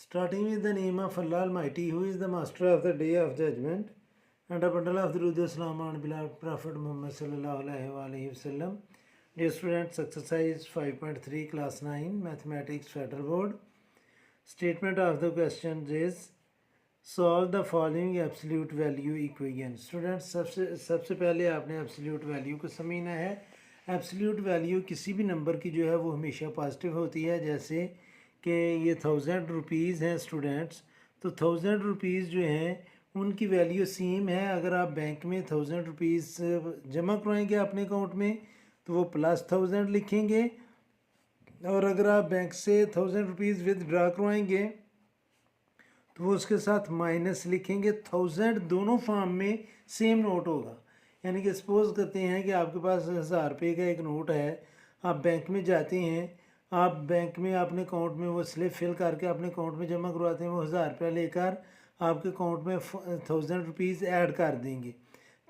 Starting with the name of Allah Almighty, who is the master of the day of judgment, and a bundle of Durud Islam on beloved Prophet Muhammad sallallahu alaihi wasallam. Dear students, exercise 5.3, class 9, mathematics, federal board. Statement of the question is solve the following absolute value equation. Students, सबसे पहले आपने absolute value को समझना है. absolute value किसी भी number की जो है वो हमेशा पॉजिटिव होती है. जैसे कि ये 1000 रुपीज़ हैं स्टूडेंट्स, तो 1000 रुपीज़ जो हैं उनकी वैल्यू सेम है. अगर आप बैंक में 1000 रुपीज़ जमा करवाएंगे अपने अकाउंट में तो वो +1000 लिखेंगे, और अगर आप बैंक से 1000 रुपीज़ विदड्रा करवाएंगे तो वो उसके साथ माइनस लिखेंगे. 1000 दोनों फॉर्म में सेम नोट होगा. यानी कि सपोज़ करते हैं कि आपके पास 1000 रुपये का एक नोट है, आप बैंक में जाते हैं, आप बैंक में अपने अकाउंट में वो स्लिप फिल करके अपने अकाउंट में जमा करवाते हैं, वो 1000 रुपया लेकर आपके अकाउंट में 1000 रुपीज़ ऐड कर देंगे.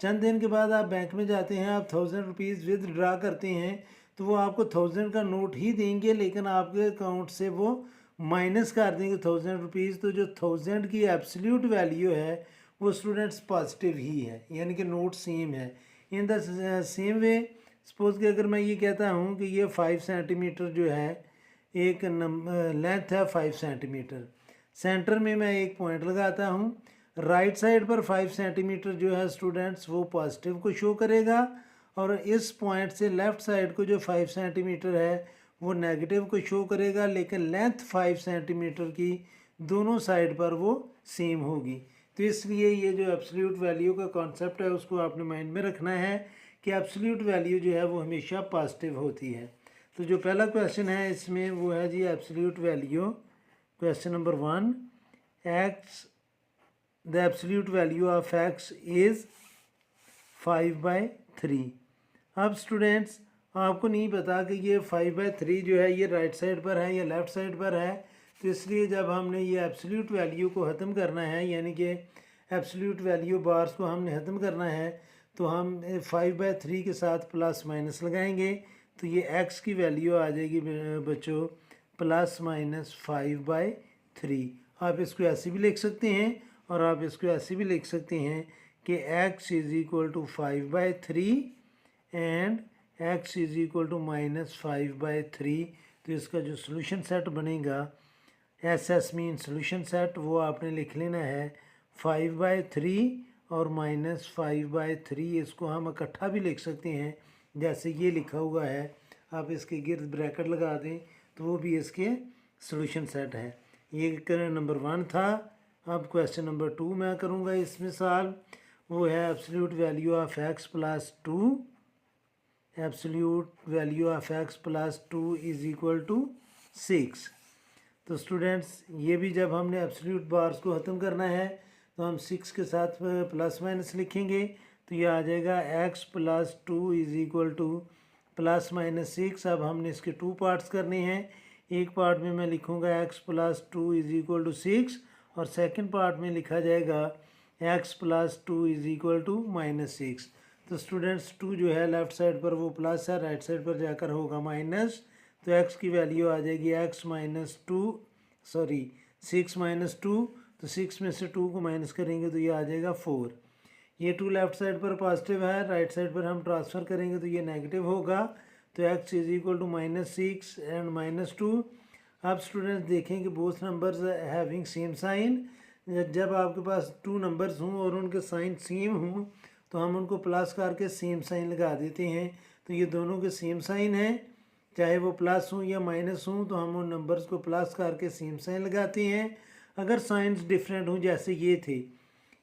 चंद दिन के बाद आप बैंक में जाते हैं, आप 1000 रुपीज़ विदड्रा करते हैं तो वो आपको 1000 का नोट ही देंगे, लेकिन आपके अकाउंट से वो माइनस कर देंगे 1000 रुपीज़. तो जो 1000 की एब्सोल्यूट वैल्यू है वो स्टूडेंट्स पॉजिटिव ही है, यानी कि नोट सेम है. In the same way suppose कि अगर मैं ये कहता हूँ कि ये 5 सेंटीमीटर जो है एक लेंथ है 5 सेंटीमीटर, सेंटर में मैं एक पॉइंट लगाता हूँ. राइट साइड पर 5 सेंटीमीटर जो है स्टूडेंट्स वो पॉजिटिव को शो करेगा, और इस पॉइंट से लेफ़्ट साइड को जो 5 सेंटीमीटर है वो नेगेटिव को शो करेगा. लेकिन लेंथ 5 सेंटीमीटर की दोनों साइड पर वो सेम होगी. तो इसलिए ये जो एब्सोल्यूट वैल्यू का कॉन्सेप्ट है उसको आपने माइंड में रखना है कि एब्सोल्यूट वैल्यू जो है वो हमेशा पॉजिटिव होती है. तो जो पहला क्वेश्चन है इसमें वो है जी absolute value. Question number 1, X the absolute value of X is 5/3. अब स्टूडेंट्स आपको नहीं पता कि ये 5/3 जो है ये राइट साइड पर है या लेफ़्ट साइड पर है, तो इसलिए जब हमने ये एब्सोल्यूट वैल्यू को ख़त्म करना है, यानी कि एब्सोल्यूट वैल्यू बार्स को हमने ख़त्म करना है, तो हम 5/3 के साथ प्लस माइनस लगाएंगे तो ये x की वैल्यू आ जाएगी बच्चों ±5/3. आप इसको ऐसे भी लिख सकते हैं और आप इसको ऐसे भी लिख सकते हैं कि x = 5/3 एंड x = -5/3. तो इसका जो सोल्यूशन सेट बनेगा SS मीन सोल्यूशन सेट, वो आपने लिख लेना है 5/3 और -5/3. इसको हम इकट्ठा भी लिख सकते हैं जैसे ये लिखा हुआ है, आप इसके गिर्द ब्रैकेट लगा दें तो वो भी इसके सोल्यूशन सेट है. ये नंबर 1 था. अब क्वेश्चन नंबर 2 मैं करूँगा इसमें सॉल्व. वो है absolute value of x + 2. Absolute value of x + 2 = 6. तो स्टूडेंट्स ये भी जब हमने एब्सोल्यूट बार्स को ख़त्म करना है तो हम 6 के साथ प्लस माइनस लिखेंगे तो ये आ जाएगा x + 2 = ±6. अब हमने इसके 2 पार्ट्स करने हैं. एक पार्ट में मैं लिखूँगा x + 2 = 6 और सेकंड पार्ट में लिखा जाएगा x + 2 = -6. तो स्टूडेंट्स 2 जो है लेफ़्ट साइड पर वो प्लस है, राइट साइड पर जाकर होगा माइनस. तो x की वैल्यू आ जाएगी x - 2 6 - 2. तो 6 में से 2 को माइनस करेंगे तो ये आ जाएगा 4. ये 2 लेफ़्ट साइड पर पॉजिटिव है, राइट साइड पर हम ट्रांसफ़र करेंगे तो ये नेगेटिव होगा. तो x = -6 एंड -2. अब स्टूडेंट्स देखें कि both numbers having same sign. जब आपके पास 2 नंबर्स हों और उनके साइन सेम हों तो हम उनको प्लस करके सेम साइन लगा देते हैं. तो ये दोनों के सेम साइन हैं, चाहे वो प्लस हों या माइनस हों, तो हम उन नंबर्स को प्लस करके सेम साइन लगाते हैं. अगर साइंस डिफरेंट हों जैसे ये थे,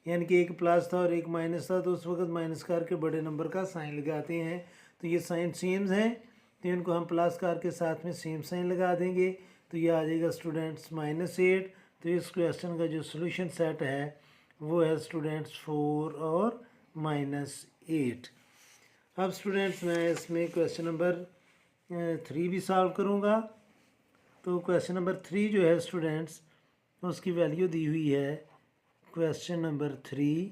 यानी कि एक प्लस था और एक माइनस था, तो उस वक्त माइनस करके बड़े नंबर का साइन लगाते हैं. तो ये साइन सेम्स हैं तो इनको हम प्लस करके साथ में सेम साइन लगा देंगे तो ये आ जाएगा स्टूडेंट्स -8. तो इस क्वेश्चन का जो सोल्यूशन सेट है वो है स्टूडेंट्स 4 और -8. अब स्टूडेंट्स मैं इसमें क्वेश्चन नंबर 3 भी सॉल्व करूँगा. तो क्वेश्चन नंबर 3 जो है स्टूडेंट्स उसकी वैल्यू दी हुई है. Question number 3,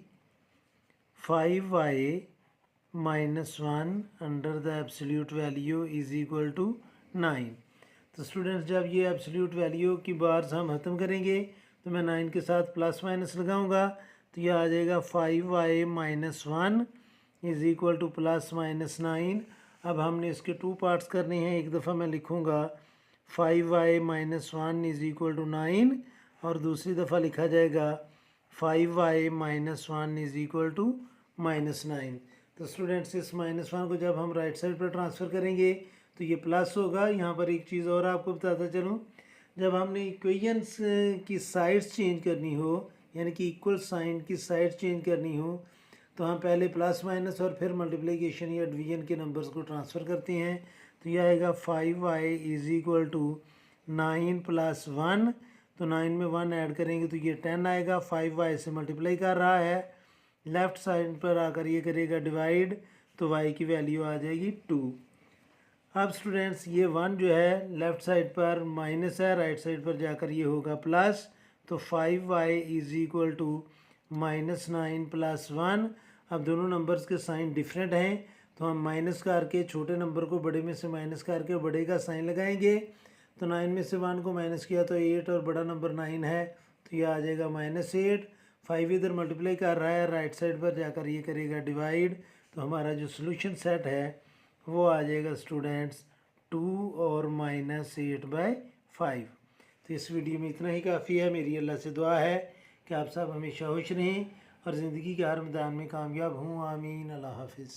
5y - 1 under the absolute value = 9. तो स्टूडेंट्स जब ये एब्सोल्यूट वैल्यू की बार्स हम ख़त्म करेंगे तो मैं 9 के साथ प्लस माइनस लगाऊंगा तो ये आ जाएगा 5y minus 1 is equal two plus minus 9। अब हमने इसके टू पार्ट्स करने हैं। एक दफ़ा मैं लिखूँगा 5y minus 1 is equal to 9 और दूसरी दफ़ा लिखा जाएगा 5y minus 1 is equal to minus 9। तो स्टूडेंट्स इस माइनस 1 को जब हम राइट साइड पर ट्रांसफ़र करेंगे तो ये प्लस होगा। यहाँ पर एक चीज़ और आपको बताता चलूँ, जब हमने इक्वेशंस की साइड्स चेंज करनी हो यानी कि इक्वल साइन की साइड चेंज करनी हो तो हम पहले प्लस माइनस और फिर मल्टीप्लिकेशन या डिवीजन के नंबर्स को ट्रांसफ़र करते हैं। तो यह आएगा 5y is equal to 9 plus 1। तो 9 में 1 ऐड करेंगे तो ये 10 आएगा। 5y से मल्टीप्लाई कर रहा है, लेफ़्ट साइड पर आकर ये करेगा डिवाइड तो y की वैल्यू आ जाएगी 2। अब स्टूडेंट्स ये 1 जो है लेफ़्ट साइड पर माइनस है, राइट साइड पर जाकर ये होगा प्लस। तो 5y is equal to minus 9 plus 1। अब दोनों नंबर्स के साइन डिफरेंट हैं तो हम माइनस करके छोटे नंबर को बड़े में से माइनस करके बड़े का साइन लगाएंगे। तो 9 में से 1 को माइनस किया तो 8 और बड़ा नंबर 9 है तो ये आ जाएगा -8। 5 इधर मल्टीप्लाई कर रहा है, राइट साइड पर जाकर ये करेगा डिवाइड। तो हमारा जो सोल्यूशन सेट है वो आ जाएगा स्टूडेंट्स 2 और -8/5। तो इस वीडियो में इतना ही काफ़ी है। मेरी अल्लाह से दुआ है कि आप सब हमेशा खुश रहें और ज़िंदगी के हर मैदान में कामयाब हों। आमीन। अल्लाह हाफिज़।